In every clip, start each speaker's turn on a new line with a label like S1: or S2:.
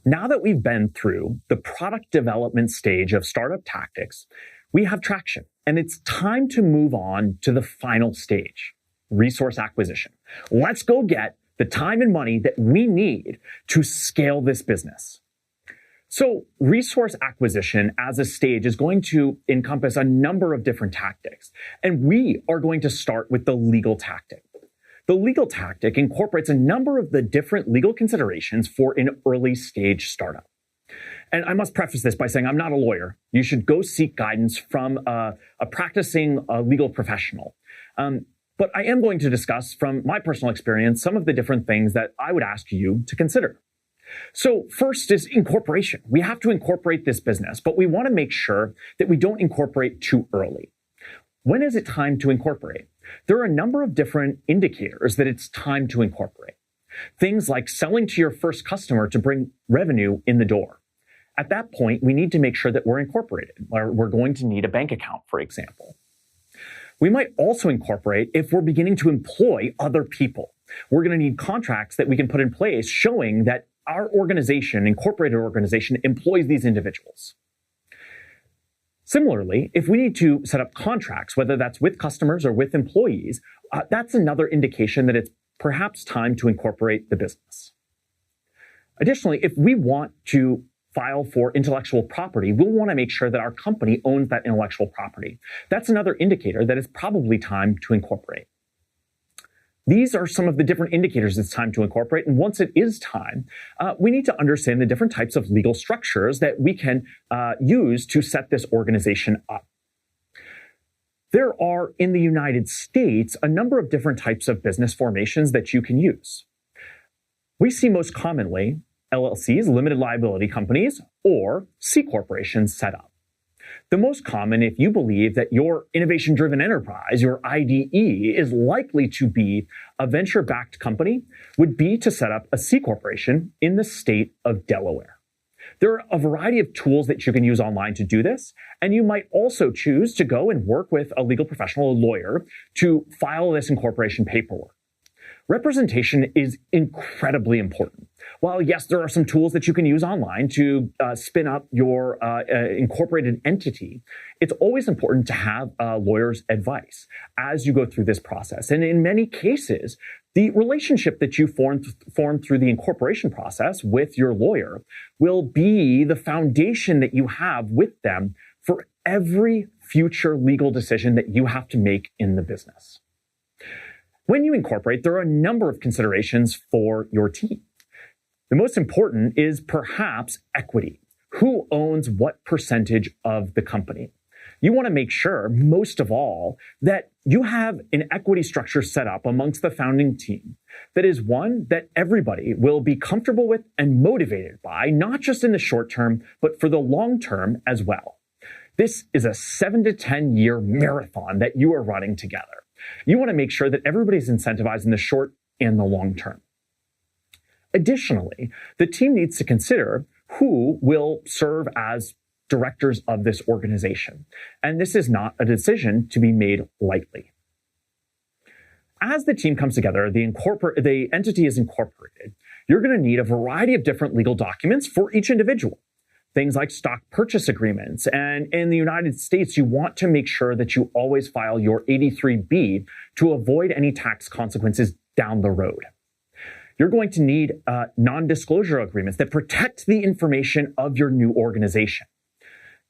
S1: Now that we've been through the product development stage of startup tactics, we have traction, and it's time to move on to the final stage, resource acquisition. Let's go get the time and money that we need to scale this business. So resource acquisition as a stage is going to encompass a number of different tactics, and we are going to start with the legal tactic. The legal tactic incorporates a number of the different legal considerations for an early stage startup. And I must preface this by saying I'm not a lawyer. You should go seek guidance from a practicing legal professional. But I am going to discuss from my personal experience some of the different things that I would ask you to consider. So first is incorporation. We have to incorporate this business, but we want to make sure that we don't incorporate too early. When is it time to incorporate? There are a number of different indicators that it's time to incorporate. Things like selling to your first customer to bring revenue in the door. At that point, we need to make sure that we're incorporated. We're going to need a bank account, for example. We might also incorporate if we're beginning to employ other people. We're going to need contracts that we can put in place showing that our organization, incorporated organization, employs these individuals. Similarly, if we need to set up contracts, whether that's with customers or with employees, that's another indication that it's perhaps time to incorporate the business. Additionally, if we want to file for intellectual property, we'll want to make sure that our company owns that intellectual property. That's another indicator that it's probably time to incorporate. These are some of the different indicators it's time to incorporate. And once it is time, we need to understand the different types of legal structures that we can use to set this organization up. There are, in the United States, a number of different types of business formations that you can use. We see most commonly LLCs, limited liability companies, or C corporations set up. The most common, if you believe that your innovation-driven enterprise, your IDE, is likely to be a venture-backed company, would be to set up a C corporation in the state of Delaware. There are a variety of tools that you can use online to do this, and you might also choose to go and work with a legal professional, a lawyer, to file this incorporation paperwork. Representation is incredibly important. While yes, there are some tools that you can use online to spin up your incorporated entity, it's always important to have a lawyer's advice as you go through this process. And in many cases, the relationship that you form through the incorporation process with your lawyer will be the foundation that you have with them for every future legal decision that you have to make in the business. When you incorporate, there are a number of considerations for your team. The most important is perhaps equity. Who owns what percentage of the company? You want to make sure, most of all, that you have an equity structure set up amongst the founding team that is one that everybody will be comfortable with and motivated by, not just in the short term, but for the long term as well. This is a 7 to 10 year marathon that you are running together. You want to make sure that everybody's incentivized in the short and the long term. Additionally, the team needs to consider who will serve as directors of this organization. And this is not a decision to be made lightly. As the team comes together, the entity is incorporated, you're going to need a variety of different legal documents for each individual. Things like stock purchase agreements. And in the United States, you want to make sure that you always file your 83B to avoid any tax consequences down the road. You're going to need non-disclosure agreements that protect the information of your new organization.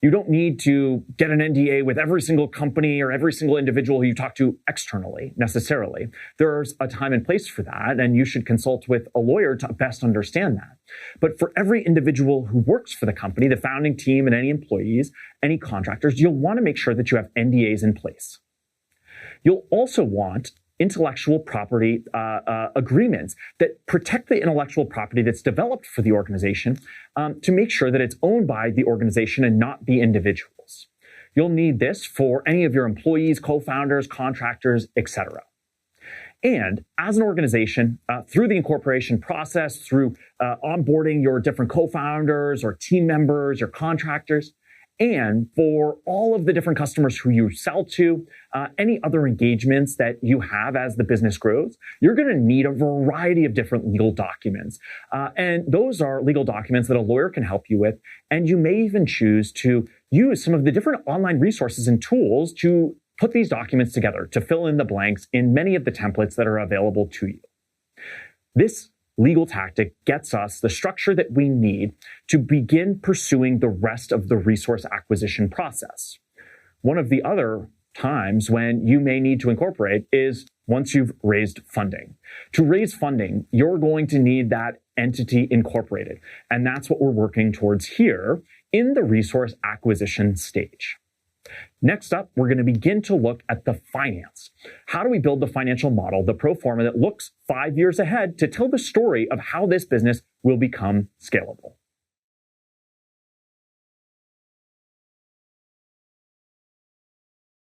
S1: You don't need to get an NDA with every single company or every single individual who you talk to externally, necessarily. There's a time and place for that, and you should consult with a lawyer to best understand that. But for every individual who works for the company, the founding team and any employees, any contractors, you'll want to make sure that you have NDAs in place. You'll also want intellectual property agreements that protect the intellectual property that's developed for the organization to make sure that it's owned by the organization and not the individuals. You'll need this for any of your employees, co-founders, contractors, etc. And as an organization, through the incorporation process, through onboarding your different co-founders or team members, your contractors, And for all of the different customers who you sell to, any other engagements that you have as the business grows, you're going to need a variety of different legal documents. And those are legal documents that a lawyer can help you with. And you may even choose to use some of the different online resources and tools to put these documents together, to fill in the blanks in many of the templates that are available to you. This legal tactic gets us the structure that we need to begin pursuing the rest of the resource acquisition process. One of the other times when you may need to incorporate is once you've raised funding. To raise funding, you're going to need that entity incorporated. And that's what we're working towards here in the resource acquisition stage. Next up, we're going to begin to look at the finance. How do we build the financial model, the pro forma that looks 5 years ahead to tell the story of how this business will become scalable?